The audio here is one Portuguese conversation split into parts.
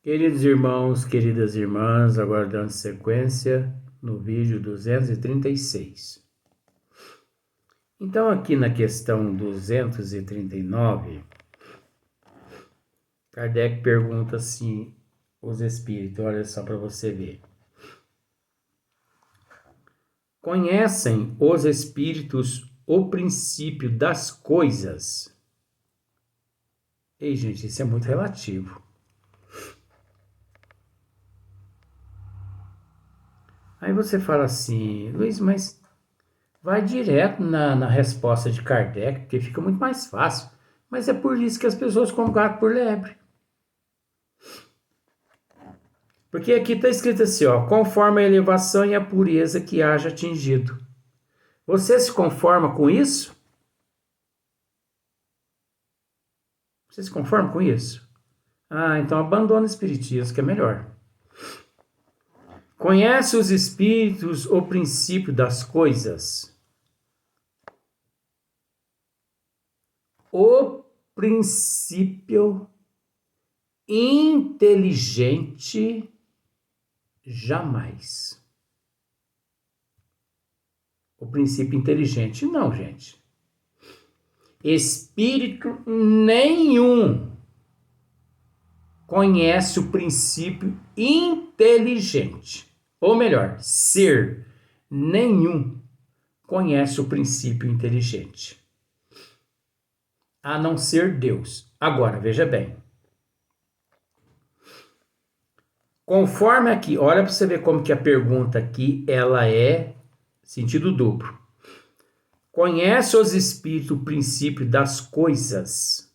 Queridos irmãos, queridas irmãs, aguardando sequência no vídeo 236. Então, aqui na questão 239, Kardec pergunta assim, os espíritos, olha só para você ver. Conhecem os espíritos o princípio das coisas? Ei, gente, isso é muito relativo. Aí você fala assim, Luiz, mas vai direto na resposta de Kardec, porque fica muito mais fácil. Mas é por isso que as pessoas comem gato por lebre. Porque aqui está escrito assim, ó, conforme a elevação e a pureza que haja atingido. Você se conforma com isso? Você se conforma com isso? Ah, então abandona o espiritismo, que é melhor. Conhece os espíritos o princípio das coisas? O princípio inteligente jamais. O princípio inteligente não, gente. Espírito nenhum conhece o princípio inteligente. Ou melhor, ser nenhum conhece o princípio inteligente. A não ser Deus. Agora, veja bem. Conforme aqui, olha para você ver como que a pergunta aqui, ela é sentido duplo. Conhece os espíritos o princípio das coisas?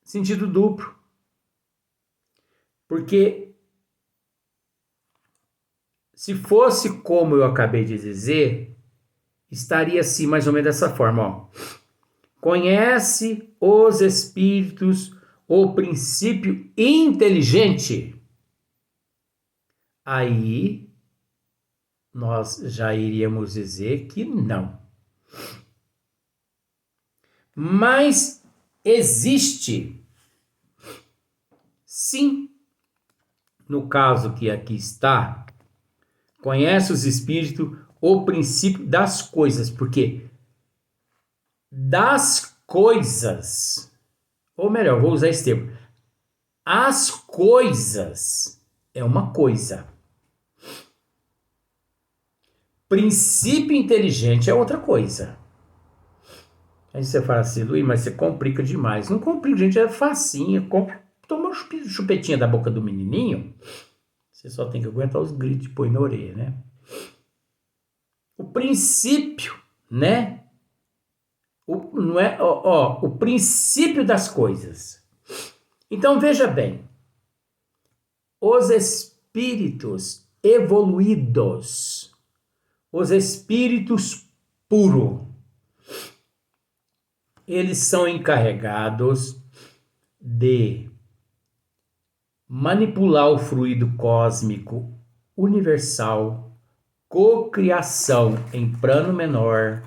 Sentido duplo. Porque se fosse como eu acabei de dizer, estaria assim mais ou menos dessa forma, ó. Conhece os espíritos o princípio inteligente? Aí nós já iríamos dizer que não. Mas existe, sim, no caso que aqui está, conhece os espíritos o princípio das coisas, porque das coisas, ou melhor, vou usar esse termo, as coisas é uma coisa. Princípio inteligente é outra coisa. Aí você fala assim, Luiz, mas você complica demais. Não complica, gente, é facinho. Toma uma chupetinha da boca do menininho, você só tem que aguentar os gritos e pôr na orelha, né? O princípio, né? Não é, o princípio das coisas. Então veja bem, os espíritos evoluídos, os espíritos puros, eles são encarregados de manipular o fluido cósmico universal, cocriação em plano menor,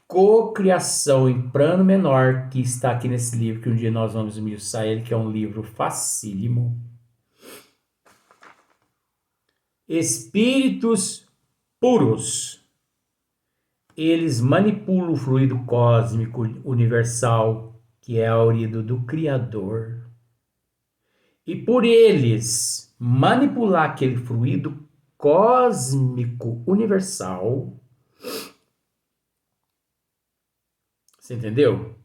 cocriação em plano menor, que está aqui nesse livro, que um dia nós vamos esmiuçar ele, que é um livro facílimo. Espíritos puros, eles manipulam o fluido cósmico universal, que é aurido do Criador. E por eles manipular aquele fluido cósmico universal, você entendeu?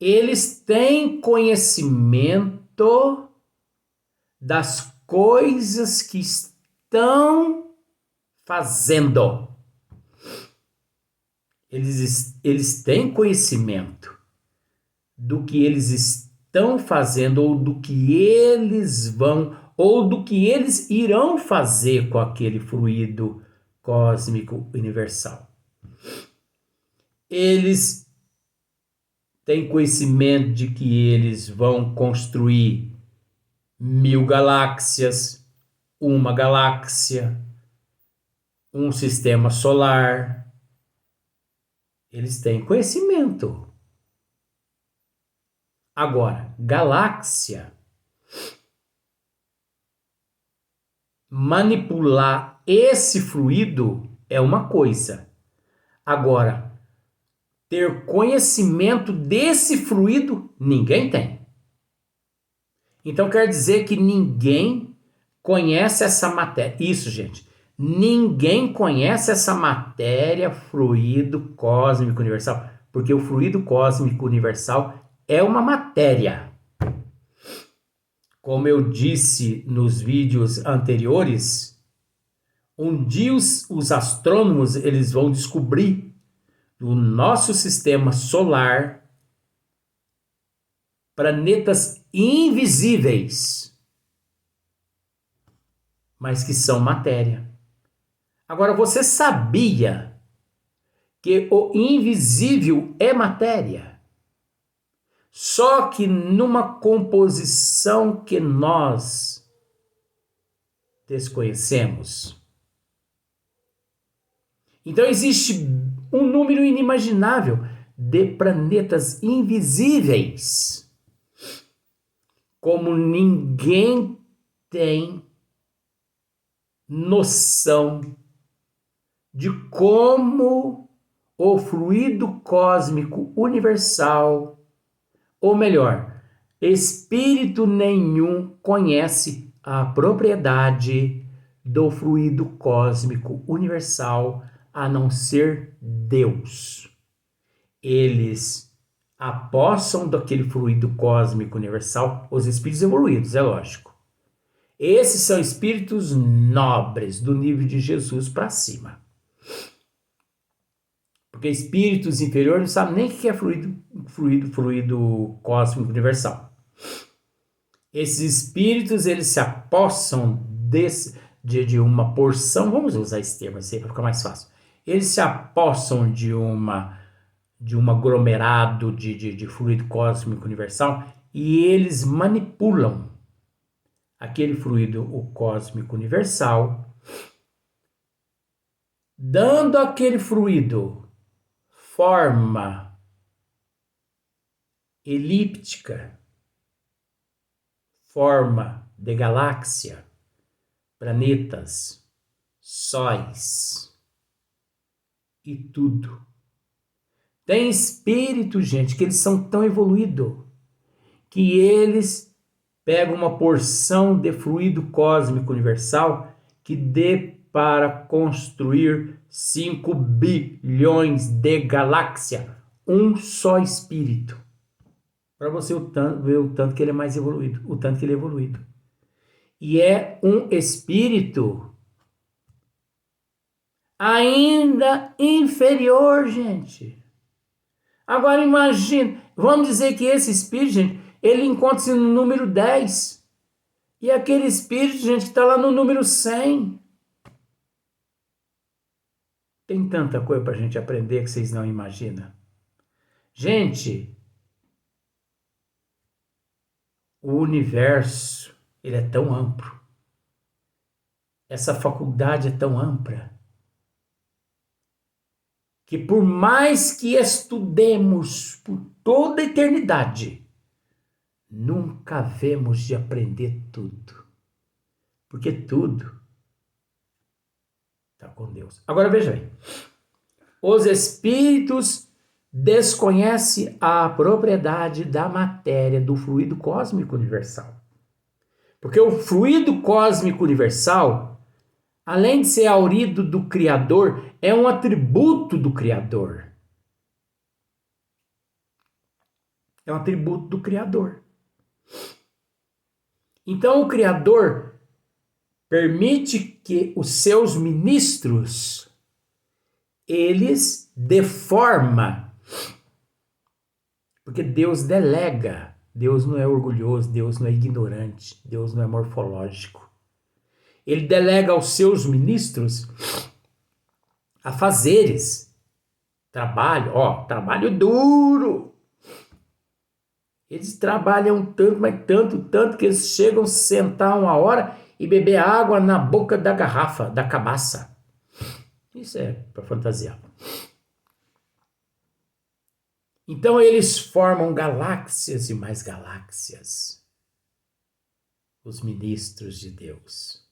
Eles têm conhecimento das coisas que estão fazendo. Eles têm conhecimento do que eles estão fazendo, ou do que eles vão, ou do que eles irão fazer com aquele fluido cósmico universal. Eles têm conhecimento de que eles vão construir 1000 galáxias, uma galáxia, um sistema solar. Eles têm conhecimento. Agora, galáxia, manipular esse fluido é uma coisa. Agora, ter conhecimento desse fluido, ninguém tem. Então quer dizer que ninguém conhece essa matéria. Isso, gente. Ninguém conhece essa matéria, fluido cósmico universal. Porque o fluido cósmico universal é uma matéria. Como eu disse nos vídeos anteriores, um dia os astrônomos eles vão descobrir no nosso sistema solar planetas invisíveis, mas que são matéria. Agora, você sabia que o invisível é matéria? Só que numa composição que nós desconhecemos. Então existe um número inimaginável de planetas invisíveis, como ninguém tem noção de como o fluido cósmico universal, ou melhor, espírito nenhum conhece a propriedade do fluido cósmico universal a não ser Deus. Eles apossam daquele fluido cósmico universal, os espíritos evoluídos, é lógico. Esses são espíritos nobres, do nível de Jesus para cima. Porque espíritos inferiores não sabem nem o que é fluido cósmico universal. Esses espíritos, eles se apossam de uma porção, vamos usar esse termo assim para ficar mais fácil. Eles se apossam de um aglomerado de fluido cósmico universal e eles manipulam aquele fluido o cósmico universal, dando aquele fluido forma elíptica, forma de galáxia, planetas, sóis e tudo. Tem espírito, gente, que eles são tão evoluídos que eles pegam uma porção de fluido cósmico universal que dê para construir 5 bilhões de galáxias. Um só espírito. Para você ver o tanto que ele é mais evoluído, o tanto que ele é evoluído. E é um espírito ainda inferior, gente. Agora imagine, vamos dizer que esse espírito, gente, ele encontra-se no número 10. E aquele espírito, gente, que está lá no número 100. Tem tanta coisa para a gente aprender que vocês não imaginam. Gente, o universo, ele é tão amplo. Essa faculdade é tão ampla que por mais que estudemos por toda a eternidade, nunca havemos de aprender tudo. Porque tudo está com Deus. Agora veja bem. Os espíritos desconhecem a propriedade da matéria do fluido cósmico universal. Porque o fluido cósmico universal, além de ser aurido do Criador, é um atributo do Criador. É um atributo do Criador. Então o Criador permite que os seus ministros, eles deformam. Porque Deus delega. Deus não é orgulhoso, Deus não é ignorante, Deus não é morfológico. Ele delega aos seus ministros a fazeres. Trabalho duro. Eles trabalham tanto, mas tanto que eles chegam a sentar uma hora e beber água na boca da garrafa, da cabaça. Isso é para fantasiar. Então eles formam galáxias e mais galáxias, os ministros de Deus.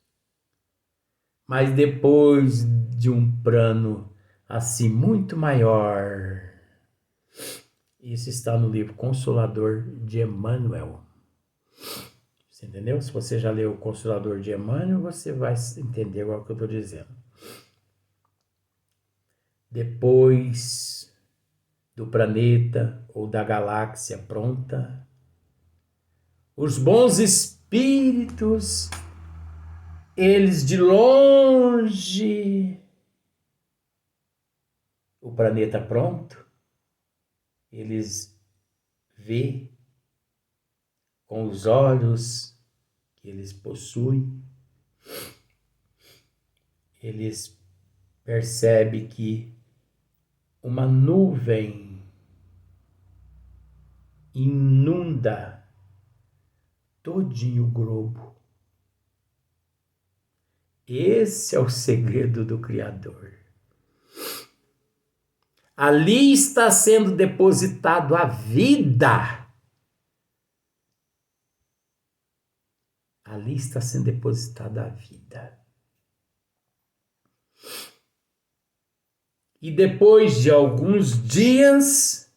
Mas depois de um plano assim muito maior, isso está no livro Consolador de Emmanuel. Você entendeu? Se você já leu o Consolador de Emmanuel, você vai entender agora o que eu estou dizendo. Depois do planeta ou da galáxia pronta, os bons espíritos, eles de longe, o planeta pronto, eles vê com os olhos que eles possuem, eles percebem que uma nuvem inunda todinho o globo. Esse é o segredo do Criador. Ali está sendo depositado a vida. Ali está sendo depositada a vida. E depois de alguns dias,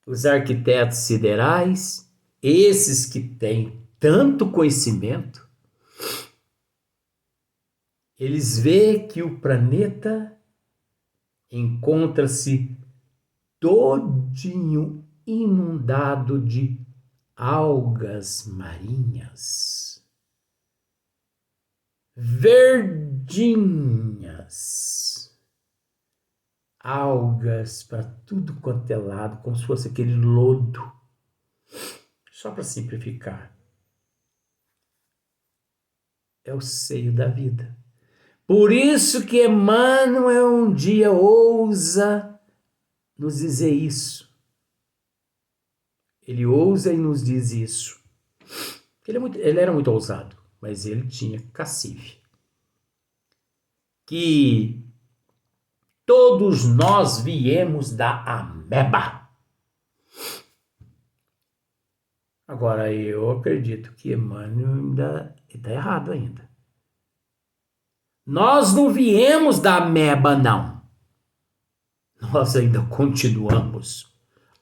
os arquitetos siderais, esses que têm tanto conhecimento, eles veem que o planeta encontra-se todinho inundado de algas marinhas, verdinhas, algas para tudo quanto é lado, como se fosse aquele lodo. Só para simplificar, é o seio da vida. Por isso que Emmanuel um dia ousa nos dizer isso. Ele ousa e nos diz isso. Ele era muito ousado, mas ele tinha cacife. Que todos nós viemos da ameba. Agora, eu acredito que Emmanuel ainda está errado ainda. Nós não viemos da ameba, não. Nós ainda continuamos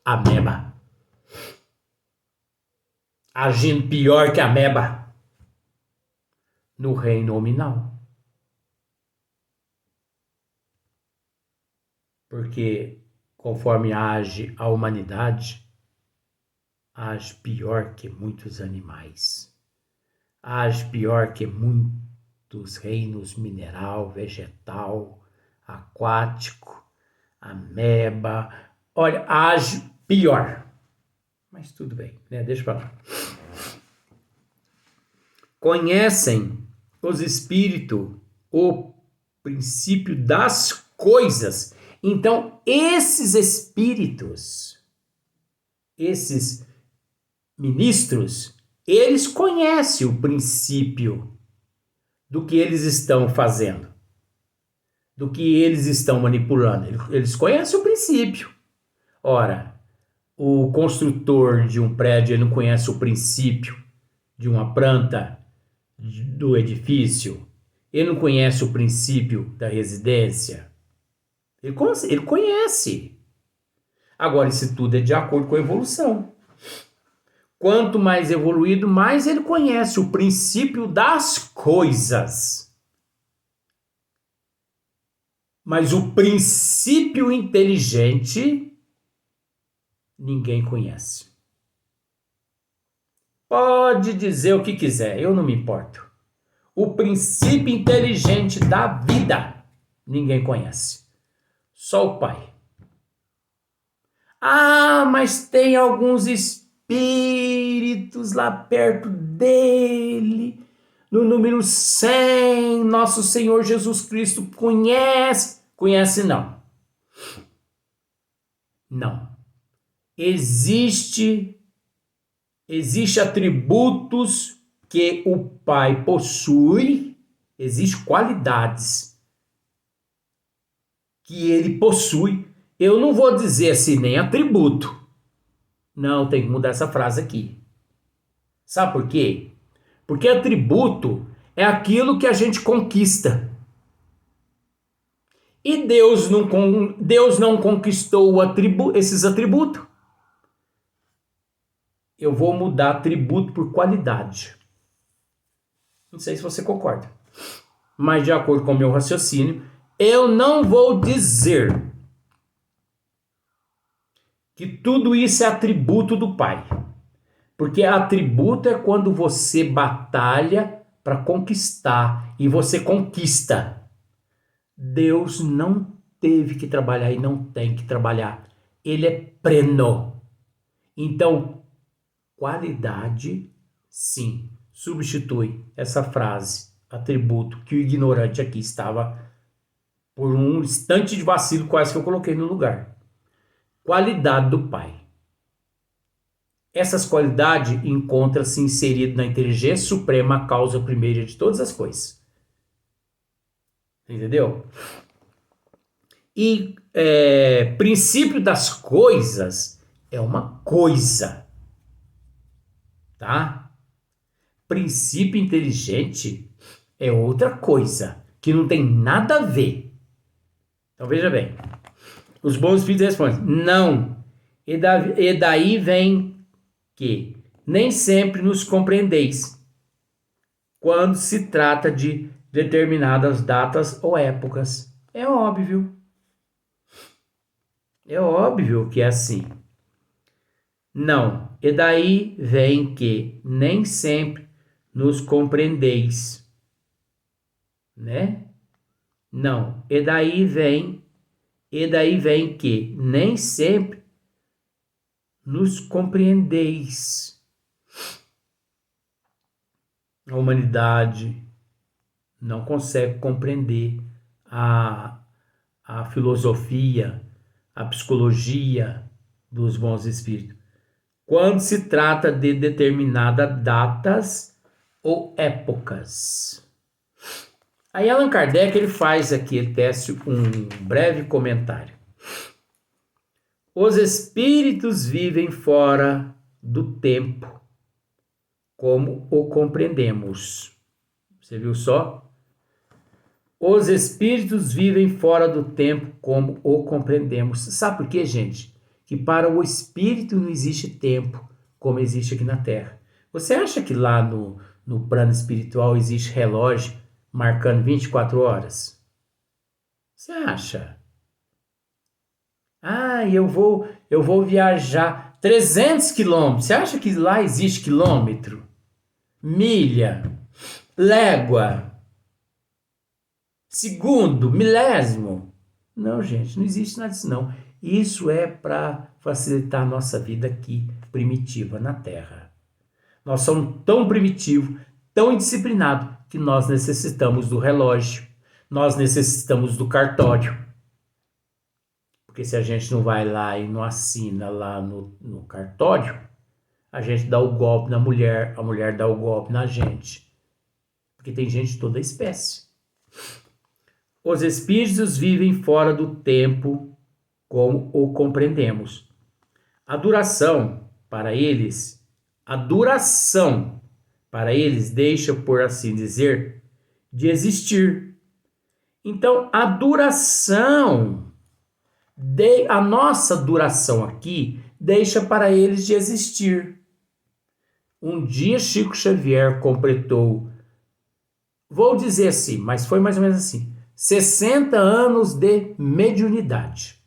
ameba. Agindo pior que a ameba no reino nominal. Porque conforme age a humanidade, age pior que muitos animais. Age pior que muitos reinos mineral, vegetal, aquático, ameba. Olha, age pior. Mas tudo bem, né? Deixa pra lá. Conhecem os espíritos o princípio das coisas. Então, esses espíritos, esses ministros, eles conhecem o princípio do que eles estão fazendo, do que eles estão manipulando. Eles conhecem o princípio. Ora, o construtor de um prédio, ele não conhece o princípio de uma planta do edifício, ele não conhece o princípio da residência. Ele conhece. Agora, isso tudo é de acordo com a evolução. Quanto mais evoluído, mais ele conhece o princípio das coisas. Mas o princípio inteligente, ninguém conhece. Pode dizer o que quiser, eu não me importo. O princípio inteligente da vida, ninguém conhece. Só o Pai. Ah, mas tem alguns espíritos lá perto dele. No número 100, nosso Senhor Jesus Cristo conhece. Conhece não. Não. Existe atributos que o Pai possui, existem qualidades que ele possui, Eu não vou dizer assim nem atributo. Não, tem que mudar essa frase aqui. Sabe por quê? Porque atributo é aquilo que a gente conquista. E Deus não conquistou esses atributos. Eu vou mudar atributo por qualidade. Não sei se você concorda. Mas de acordo com o meu raciocínio, eu não vou dizer que tudo isso é atributo do Pai. Porque atributo é quando você batalha para conquistar e você conquista. Deus não teve que trabalhar e não tem que trabalhar. Ele é pleno. Então, qualidade, sim, substitui essa frase, atributo, que o ignorante aqui estava, por um instante de vacilo, quase que eu coloquei no lugar. Qualidade do Pai. Essas qualidades encontram-se inseridas na inteligência suprema, a causa primeira de todas as coisas. Entendeu? E princípio das coisas é uma coisa, tá? Princípio inteligente é outra coisa, que não tem nada a ver. Então veja bem, os bons espíritos respondem, não, e daí vem que nem sempre nos compreendeis quando se trata de determinadas datas ou épocas. É óbvio. É óbvio que é assim. Não, e daí vem que nem sempre nos compreendeis, né? Não, e daí vem que nem sempre nos compreendeis. A humanidade não consegue compreender a filosofia, a psicologia dos bons espíritos, quando se trata de determinadas datas ou épocas. Aí Allan Kardec ele faz aqui, ele tece um breve comentário. Os espíritos vivem fora do tempo, como o compreendemos. Você viu só? Os espíritos vivem fora do tempo, como o compreendemos. Sabe por quê, gente? Que para o espírito não existe tempo, como existe aqui na Terra. Você acha que lá no plano espiritual existe relógio marcando 24 horas? Você acha? Ah, eu vou viajar 300 quilômetros. Você acha que lá existe quilômetro? Milha? Légua? Segundo? Milésimo? Não, gente, não existe nada disso não. Isso é para facilitar a nossa vida aqui, primitiva, na Terra. Nós somos tão primitivos, tão indisciplinados, que nós necessitamos do relógio, nós necessitamos do cartório. Porque se a gente não vai lá e não assina lá no cartório, a gente dá o golpe na mulher, a mulher dá o golpe na gente. Porque tem gente de toda espécie. Os espíritos vivem fora do tempo, como o compreendemos. A duração para eles deixa, por assim dizer, de existir. Então, a nossa duração aqui deixa para eles de existir. Um dia Chico Xavier completou, vou dizer assim, mas foi mais ou menos assim, 60 anos de mediunidade.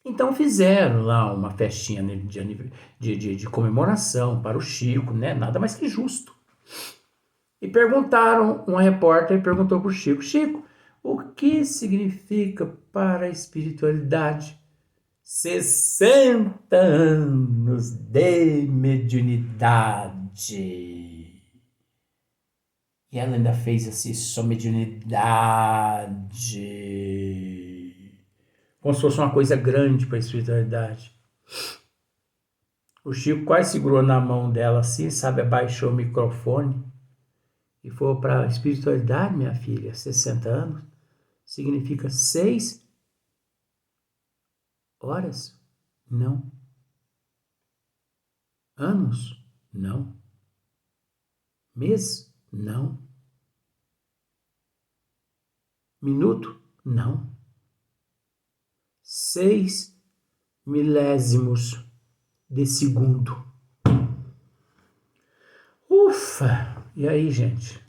Então fizeram lá uma festinha de comemoração para o Chico, né? Nada mais que justo. E uma repórter perguntou para o Chico, Chico, o que significa para a espiritualidade 60 anos de mediunidade? E ela ainda fez assim, só mediunidade. Como se fosse uma coisa grande para a espiritualidade. O Chico quase segurou na mão dela assim, sabe, abaixou o microfone e falou para a espiritualidade, minha filha, 60 anos, significa 6 Horas? Não. Anos? Não. Mês? Não. Minuto? Não. 6 milésimos de segundo. Ufa! E aí, gente?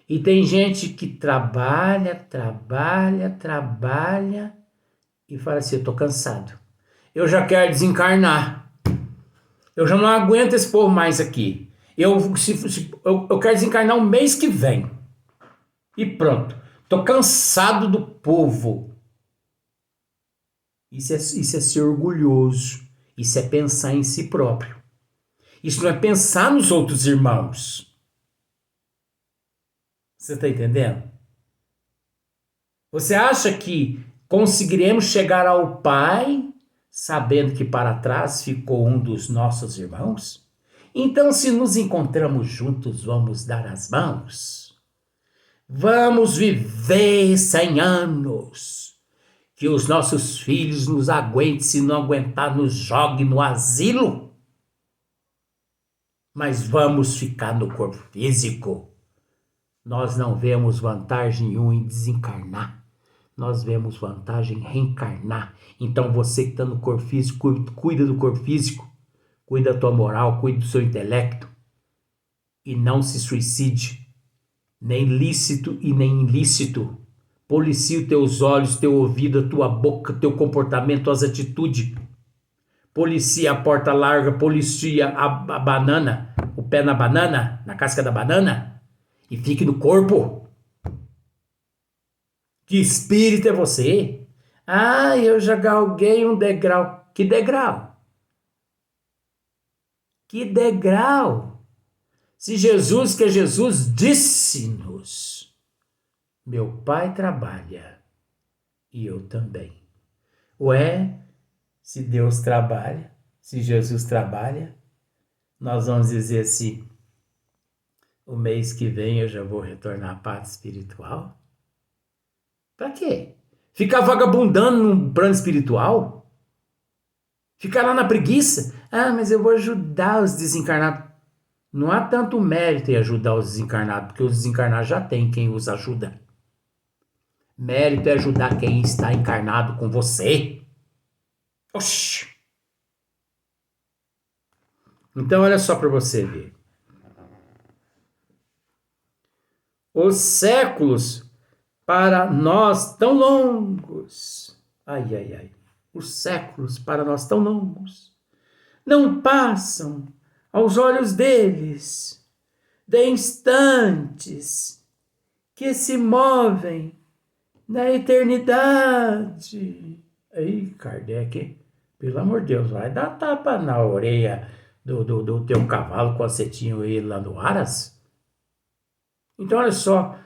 E tem gente que trabalha e fala assim, eu tô cansado. Eu já quero desencarnar. Eu já não aguento esse povo mais aqui. Eu quero desencarnar o mês que vem. E pronto. Tô cansado do povo. Isso é ser orgulhoso. Isso é pensar em si próprio. Isso não é pensar nos outros irmãos. Você está entendendo? Você acha que conseguiremos chegar ao Pai sabendo que para trás ficou um dos nossos irmãos? Então, se nos encontramos juntos, vamos dar as mãos. Vamos viver 100 anos. Que os nossos filhos nos aguentem, se não aguentar, nos jogue no asilo. Mas vamos ficar no corpo físico. Nós não vemos vantagem nenhuma em desencarnar. Nós vemos vantagem em reencarnar. Então você que está no corpo físico, cuida do corpo físico, cuida da tua moral, cuida do seu intelecto. E não se suicide, nem lícito e nem ilícito. Policia os teus olhos, teu ouvido, a tua boca, teu comportamento, tuas atitudes. Policia a porta larga, policia a banana, o pé na banana, na casca da banana. E fique no corpo. Que espírito é você? Ah, eu já galguei um degrau. Que degrau? Que degrau? Se Jesus, que é Jesus, disse-nos: meu Pai trabalha e eu também. Ué, se Deus trabalha, se Jesus trabalha, nós vamos dizer assim, o mês que vem eu já vou retornar à paz espiritual? Pra quê? Ficar vagabundando num plano espiritual? Ficar lá na preguiça? Ah, mas eu vou ajudar os desencarnados. Não há tanto mérito em ajudar os desencarnados, porque os desencarnados já têm quem os ajuda. Mérito é ajudar quem está encarnado com você. Oxi! Então, olha só para você ver. Os séculos para nós tão longos. Ai, ai, ai. Os séculos para nós tão longos. Não passam aos olhos deles de instantes que se movem na eternidade. Aí, Kardec, pelo amor de Deus, vai dar tapa na orelha do teu cavalo quando você tinha ele lá no Aras? Então, olha só,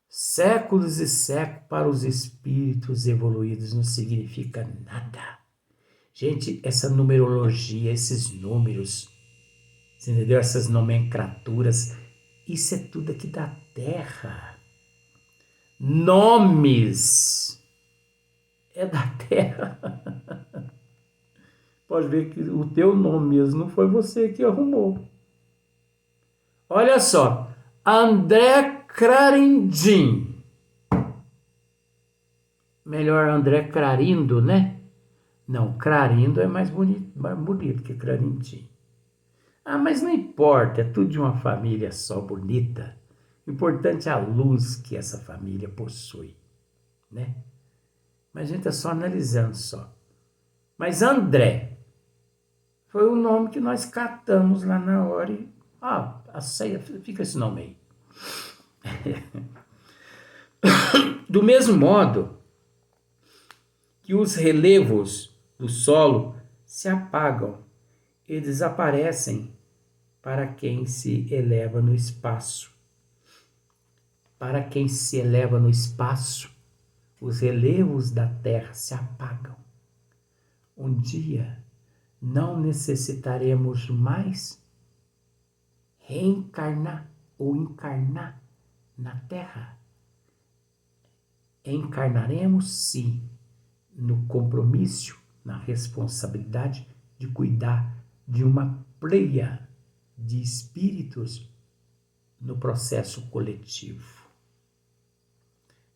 séculos e séculos para os espíritos evoluídos não significa nada. Gente, essa numerologia, esses números, você entendeu? Essas nomenclaturas, isso é tudo aqui da Terra. Nomes é da Terra. Pode ver que o teu nome mesmo não foi você que arrumou. Olha só, André Clarindim. Melhor André Clarindo, né? Não, Clarindo é mais bonito que Clarindim. Ah, mas não importa, é tudo de uma família só bonita. O importante é a luz que essa família possui, né? Mas a gente está só analisando só. Mas André foi o nome que nós catamos lá na hora e... a ceia, fica esse nome aí. Do mesmo modo que os relevos do solo se apagam e desaparecem para quem se eleva no espaço. Para quem se eleva no espaço, os relevos da Terra se apagam. Um dia não necessitaremos mais reencarnar ou encarnar na Terra. Encarnaremos, sim, no compromisso na responsabilidade de cuidar de uma pleia de espíritos no processo coletivo,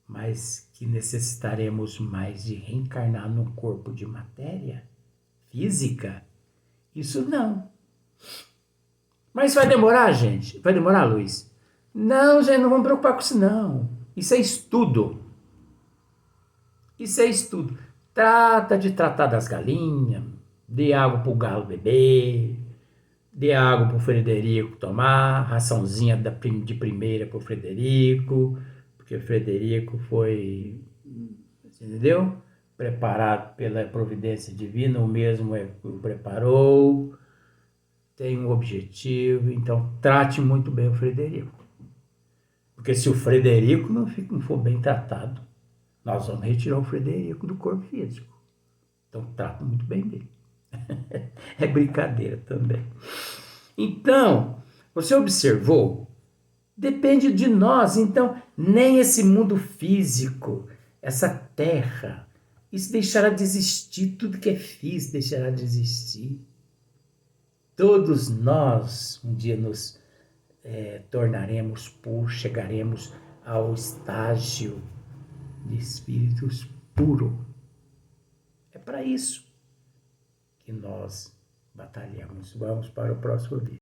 mas que necessitaremos mais de reencarnar num corpo de matéria física, isso não. Mas vai demorar, gente? Vai demorar, Luiz? Não, gente, não vamos preocupar com isso, não. Isso é estudo. Isso é estudo. Trata de tratar das galinhas, dê água pro galo beber, dê água pro Frederico tomar, raçãozinha de primeira pro Frederico, porque o Frederico foi, entendeu? Preparado pela providência divina, o mesmo o preparou, tem um objetivo, então trate muito bem o Frederico. Porque se o Frederico não for bem tratado, nós vamos retirar o Frederico do corpo físico. Então trata muito bem dele. É brincadeira também. Então, você observou? Depende de nós. Então, nem esse mundo físico, essa terra, isso deixará de existir. Tudo que é físico deixará de existir. Todos nós um dia nos tornaremos puros, chegaremos ao estágio de espíritos puros. É para isso que nós batalhamos. Vamos para o próximo vídeo.